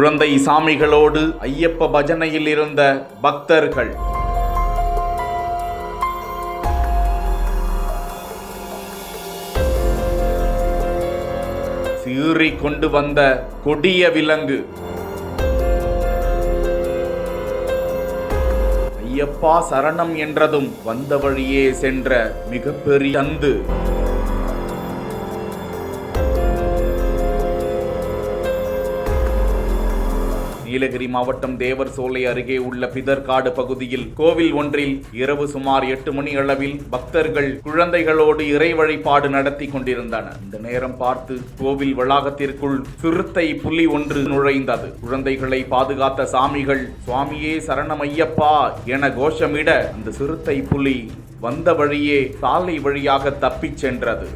குழந்தை சாமிகளோடு ஐயப்ப பஜனையில் இருந்த பக்தர்கள். சீறி கொண்டு வந்த கொடிய விலங்கு. ஐயப்பா சரணம் என்றதும் வந்த வழியே சென்ற மிகப்பெரிய சந்து. நீலகிரி மாவட்டம் தேவர் சோலை அருகே உள்ள பிதர்காடு பகுதியில் கோவில் ஒன்றில் இரவு சுமார் 8 மணி அளவில் பக்தர்கள் குழந்தைகளோடு இறை வழிபாடு நடத்தி கொண்டிருந்தனர். இந்த நேரம் பார்த்து கோவில் வளாகத்திற்குள் சிறுத்தை புலி ஒன்று நுழைந்தது. குழந்தைகளை பாதுகாத்த சாமிகள் சுவாமியே சரணம் ஐயப்பா என கோஷமிட அந்த சிறுத்தை புலி வந்த வழியே சாலை வழியாக தப்பிச் சென்றது.